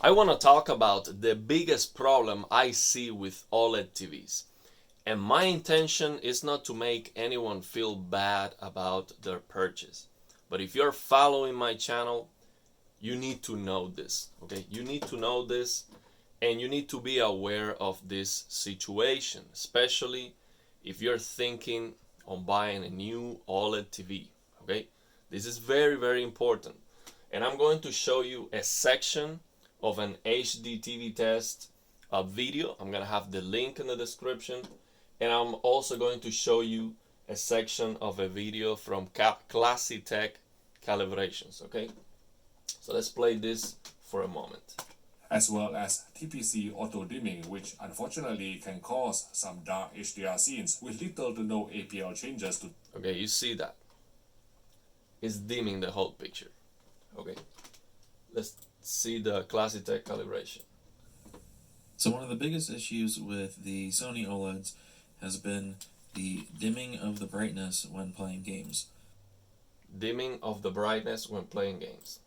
I want to talk about the biggest problem I see with OLED TVs. And my intention is not to make anyone feel bad about their purchase. But if you're following my channel, you need to know this, okay? You need to know this, and you need to be aware of this situation, especially if you're thinking on buying a new OLED TV, okay? This is very, very important. And I'm going to show you a section of an HD TV test video. I'm gonna have the link in the description, and I'm also going to show you a section of a video from Classy Tech calibrations, okay? So let's play this for a moment. As well as TPC auto dimming, which unfortunately can cause some dark HDR scenes with little to no APL changes to. Okay, you see that? It's dimming the whole picture. Okay, let's see the Classy Tech calibration. So one of the biggest issues with the Sony OLEDs has been the dimming of the brightness when playing games. Dimming of the brightness when playing games.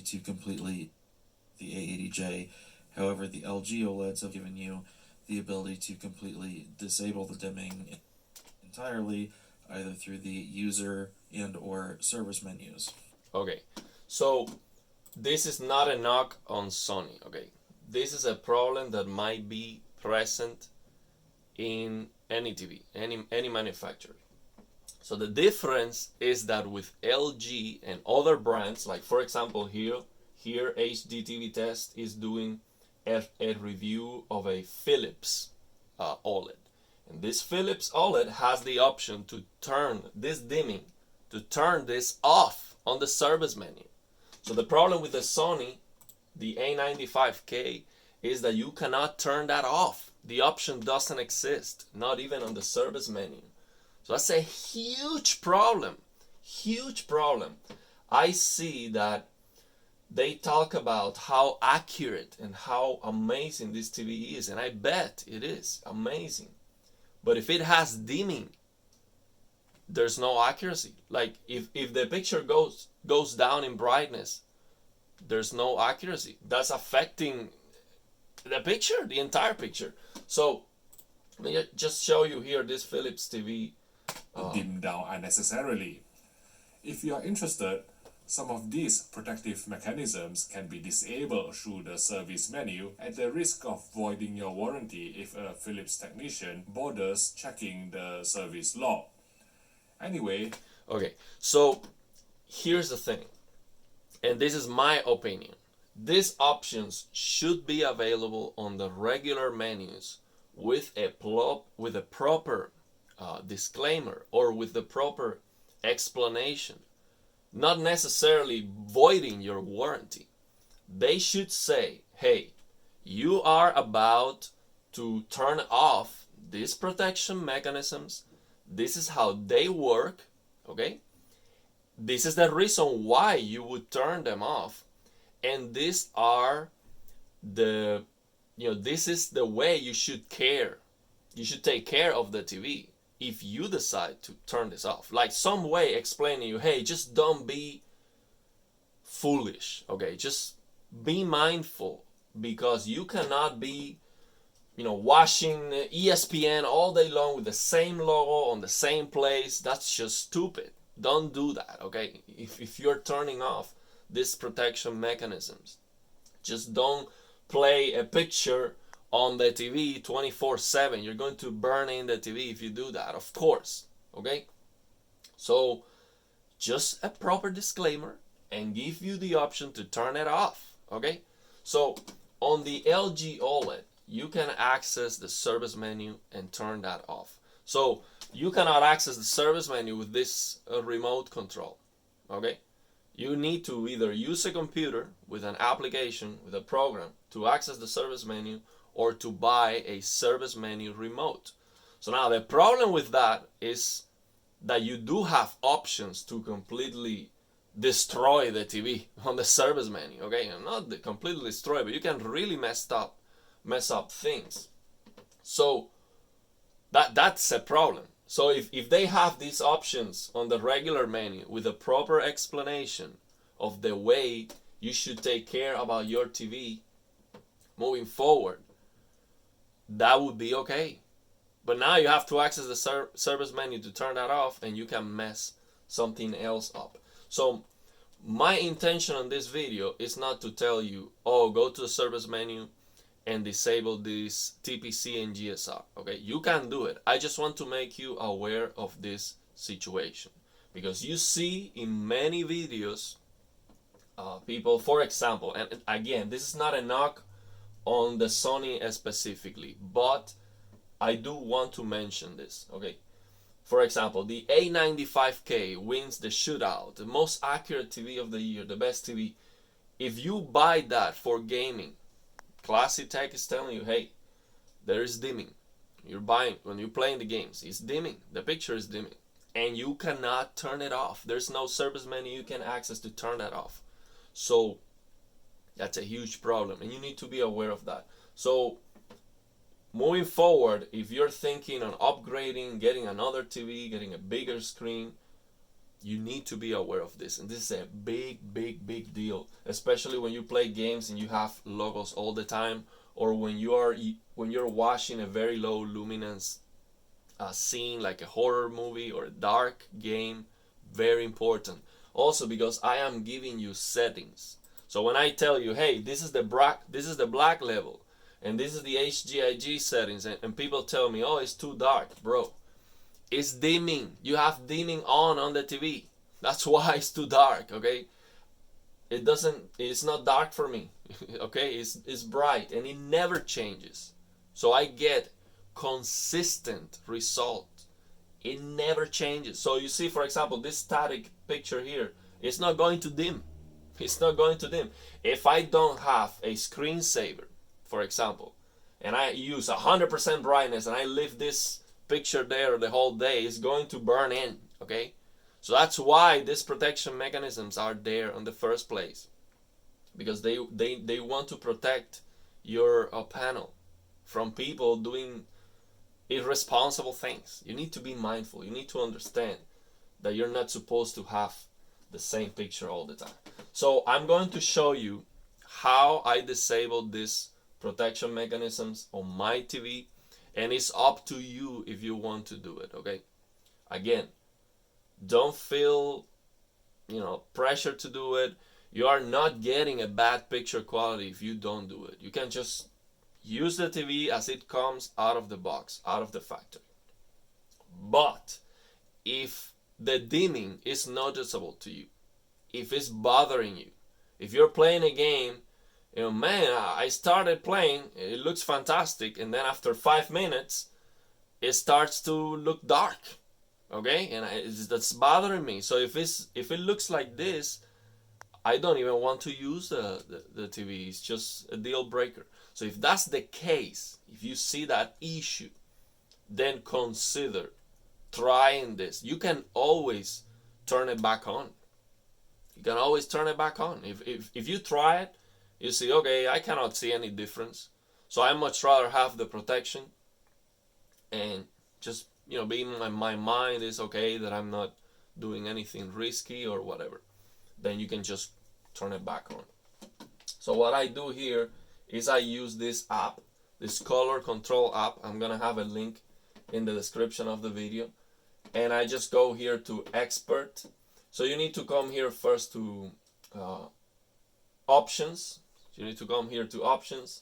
To completely the A80J. However, the LG OLEDs have given you the ability to completely disable the dimming entirely, either through the user and or service menus. Okay, so this is not a knock on Sony, okay? This is a problem that might be present in any TV, any manufacturer. So the difference is that with LG and other brands, like for example here HD TV Test is doing a review of a Philips OLED. And this Philips OLED has the option to turn this dimming, to turn this off on the service menu. So the problem with the Sony, the A95K, is that you cannot turn that off. The option doesn't exist, not even on the service menu. So that's a huge problem, huge problem. I see that they talk about how accurate and how amazing this TV is, and I bet it is amazing. But if it has dimming, there's no accuracy. Like if the picture goes down in brightness, there's no accuracy. That's affecting the picture, the entire picture. So let me just show you here this Philips TV. Dim down unnecessarily. If you are interested, some of these protective mechanisms can be disabled through the service menu at the risk of voiding your warranty if a Philips technician bothers checking the service log. Anyway. Okay, so here's the thing, and this is my opinion. These options should be available on the regular menus with a proper disclaimer or with the proper explanation, not necessarily voiding your warranty. They should say, hey, you are about to turn off these protection mechanisms. This is how they work, okay? This is the reason why you would turn them off. And these are the, this is the way you should care. You should take care of the TV if you decide to turn this off. Like some way explaining you, hey, just don't be foolish, okay? Just be mindful, because you cannot be, watching ESPN all day long with the same logo on the same place. That's just stupid. Don't do that, okay? If you're turning off these protection mechanisms, just don't play a picture on the TV 24/7. You're going to burn in the TV if you do that, of course, okay? So just a proper disclaimer and give you the option to turn it off, okay? So on the LG OLED, you can access the service menu and turn that off. So you cannot access the service menu with this remote control, okay? You need to either use a computer with an application, with a program, to access the service menu, or to buy a service menu remote. So now the problem with that is that you do have options to completely destroy the TV on the service menu, okay? And not completely destroy, but you can really mess up things. So that's a problem. So if they have these options on the regular menu with a proper explanation of the way you should take care about your TV moving forward, that would be okay. But now you have to access the service menu to turn that off, and you can mess something else up. So my intention on this video is not to tell you, oh, go to the service menu and disable this TPC and GSR. Okay, you can do it. I just want to make you aware of this situation, because you see in many videos people, for example, and again, this is not a knock on the Sony specifically, but I do want to mention this. Okay, for example, the A95K wins the shootout, the most accurate TV of the year, the best TV. If you buy that for gaming, Classy Tech is telling you, hey, there is dimming. You're buying, when you're playing the games, it's dimming. The picture is dimming. And you cannot turn it off. There's no service menu you can access to turn that off. So that's a huge problem, and you need to be aware of that. So moving forward, if you're thinking on upgrading, getting another TV, getting a bigger screen, you need to be aware of this. And this is a big deal, especially when you play games and you have logos all the time, or when you're watching a very low luminance scene like a horror movie or a dark game. Very important. Also, because I am giving you settings. So when I tell you, hey, this is the black level, and this is the HGIG settings, and people tell me, oh, it's too dark, bro. It's dimming. You have dimming on the TV. That's why it's too dark, okay? It's not dark for me, okay? It's bright, and it never changes. So I get consistent result. It never changes. So you see, for example, this static picture here, it's not going to dim. It's not going to dim. If I don't have a screensaver, for example, and I use 100% brightness and I leave this picture there the whole day, it's going to burn in, okay? So that's why these protection mechanisms are there in the first place, because they want to protect your panel from people doing irresponsible things. You need to be mindful. You need to understand that you're not supposed to have the same picture all the time. So I'm going to show you how I disabled these protection mechanisms on my TV, and it's up to you if you want to do it, okay? Again, don't feel, pressure to do it. You are not getting a bad picture quality if you don't do it. You can just use the TV as it comes out of the box, out of the factory. But if the dimming is noticeable to you, if it's bothering you, if you're playing a game, man, I started playing, it looks fantastic, and then after 5 minutes, it starts to look dark, okay? And that's bothering me. So if it looks like this, I don't even want to use the TV. It's just a deal breaker. So if that's the case, if you see that issue, then consider trying this. You can always turn it back on. You can always turn it back on. If you try it, you see, okay, I cannot see any difference. So I much rather have the protection and just, be in my mind is okay that I'm not doing anything risky or whatever. Then you can just turn it back on. So what I do here is I use this app, this color control app. I'm gonna have a link in the description of the video. And I just go here to expert. So you need to come here first to options. You need to come here to options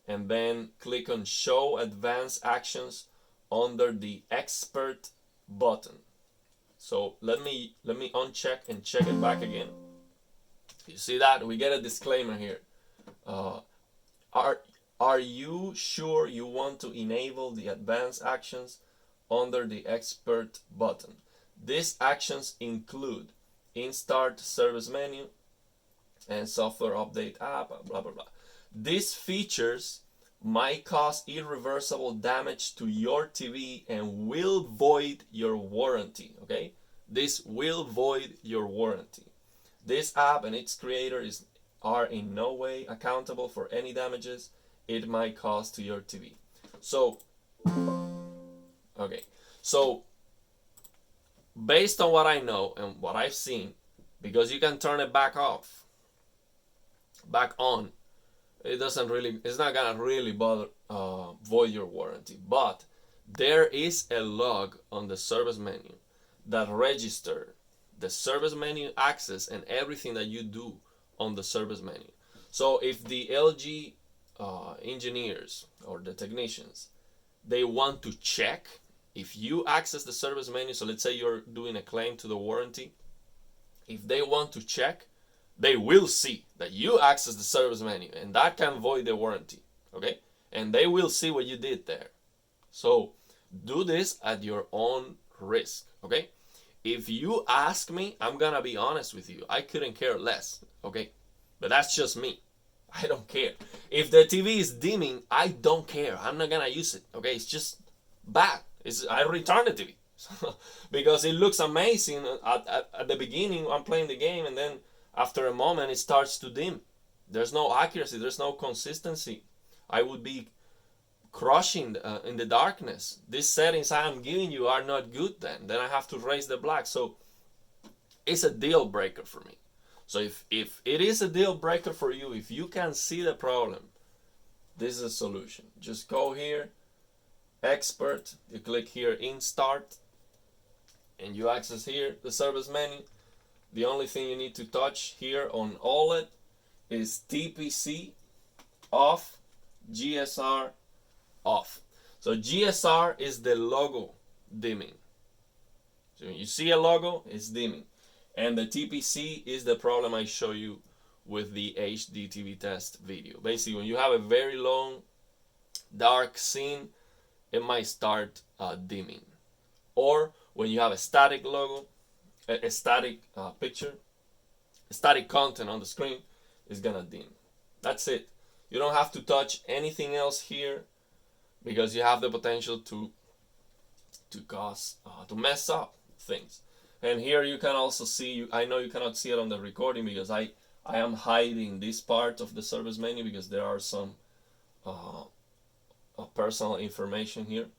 and then click on show advanced actions under the expert button. So let me uncheck and check it back again. You see that? We get a disclaimer here. Are you sure you want to enable the advanced actions under the expert button? These actions include instart service menu and software update app, blah blah blah. These features might cause irreversible damage to your TV and will void your warranty, okay? This will void your warranty. This app and its creator are in no way accountable for any damages it might cause to your TV. So, okay. So, based on what I know and what I've seen, because you can turn it back off, back on, it's not gonna really bother void your warranty. But there is a log on the service menu that register the service menu access and everything that you do on the service menu. So if the LG engineers or the technicians, they want to check if you access the service menu, so let's say you're doing a claim to the warranty, if they want to check, they will see that you access the service menu, and that can void the warranty, okay? And they will see what you did there. So do this at your own risk, okay? If you ask me, I'm gonna be honest with you, I couldn't care less, okay? But that's just me. I don't care. If the TV is dimming, I don't care. I'm not gonna use it, okay? It's just bad. I return the TV because it looks amazing at the beginning. I'm playing the game, and then after a moment it starts to dim. There's no accuracy, there's no consistency. I would be crushing in the darkness. These settings I am giving you are not good. Then I have to raise the black. So it's a deal breaker for me. So if it is a deal breaker for you, if you can see the problem, this is a solution. Just go here, expert, you click here in start, and you access here the service menu. The only thing you need to touch here on OLED is TPC off, GSR off. So GSR is the logo dimming. So when you see a logo, it's dimming. And the TPC is the problem I show you with the HD TV test video. Basically, when you have a very long, dark scene, it might start dimming. Or when you have a static logo, a static picture, a static content on the screen, it's gonna dim. That's it. You don't have to touch anything else here because you have the potential to cause to mess up things. And here you can also see, I know you cannot see it on the recording because I am hiding this part of the service menu because there are some personal information here.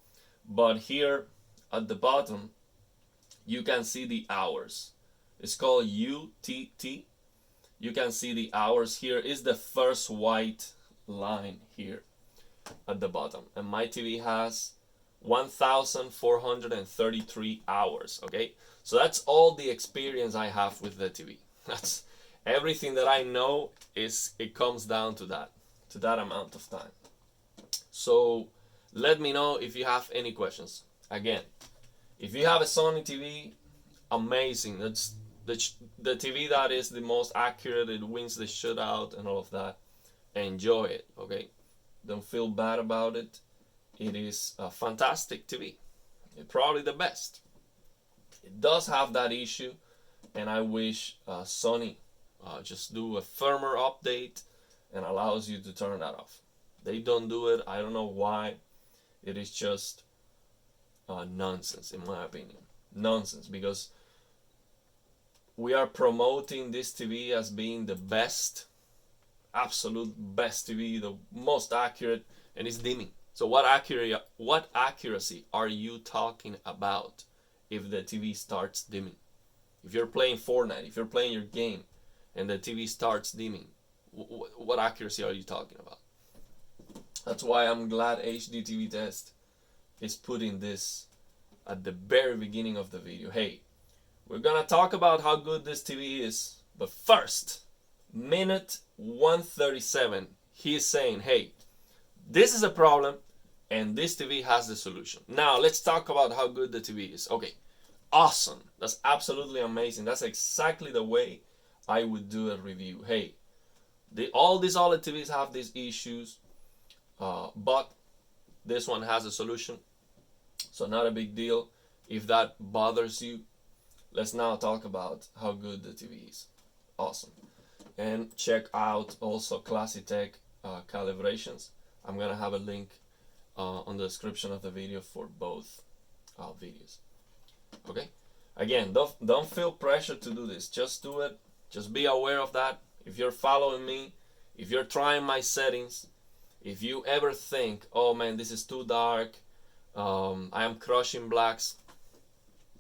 But here at the bottom, you can see the hours. It's called UTT. You can see the hours here. Is the first white line here at the bottom. And my TV has 1,433 hours, okay? So that's all the experience I have with the TV. That's everything that I know. It comes down to that amount of time. So let me know if you have any questions. Again, if you have a Sony TV, amazing. That's the TV that is the most accurate. It wins the shutout and all of that. Enjoy it, okay? Don't feel bad about it. It is a fantastic TV. It's probably the best. It does have that issue, and I wish Sony just do a firmware update and allows you to turn that off. They don't do it. I don't know why. It is just nonsense, in my opinion. Nonsense, because we are promoting this TV as being the best, absolute best TV, the most accurate, and it's dimming. So what accuracy are you talking about if the TV starts dimming? If you're playing Fortnite, if you're playing your game, and the TV starts dimming, what accuracy are you talking about? That's why I'm glad HD TV Test is putting this at the very beginning of the video. Hey, we're gonna talk about how good this TV is, but first, minute 137, he's saying, hey, this is a problem, and this TV has the solution. Now, let's talk about how good the TV is. Okay, awesome. That's absolutely amazing. That's exactly the way I would do a review. Hey, all these OLED TVs have these issues, but this one has a solution, so not a big deal. If that bothers you, let's now talk about how good the TV is. Awesome. And check out also Classy Tech calibrations. I'm gonna have a link on the description of the video for both videos. Okay, again, don't feel pressure to do this. Just do it. Just be aware of that. If you're following me, if you're trying my settings, if you ever think, oh man, this is too dark, I am crushing blacks,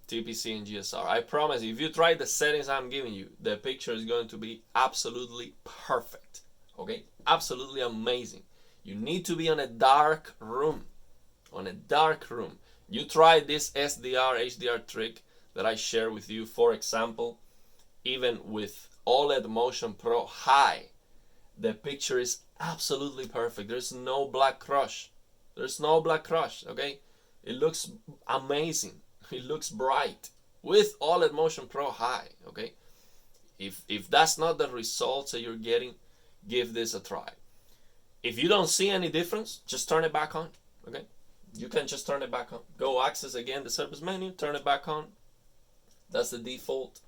TPC and GSR, I promise you, if you try the settings I'm giving you, the picture is going to be absolutely perfect. Okay, absolutely amazing. You need to be on a dark room. On a dark room. You try this SDR, HDR trick that I share with you. For example, even with OLED Motion Pro High, the picture is absolutely perfect. There's no black crush. There's no black crush, okay? It looks amazing. It looks bright with OLED Motion Pro High, okay? If that's not the results that you're getting, give this a try. If you don't see any difference, just turn it back on, okay? You can just turn it back on. Go access again the service menu, turn it back on. That's the default,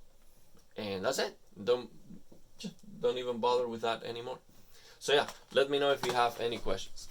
and that's it. Don't even bother with that anymore. So yeah, let me know if you have any questions.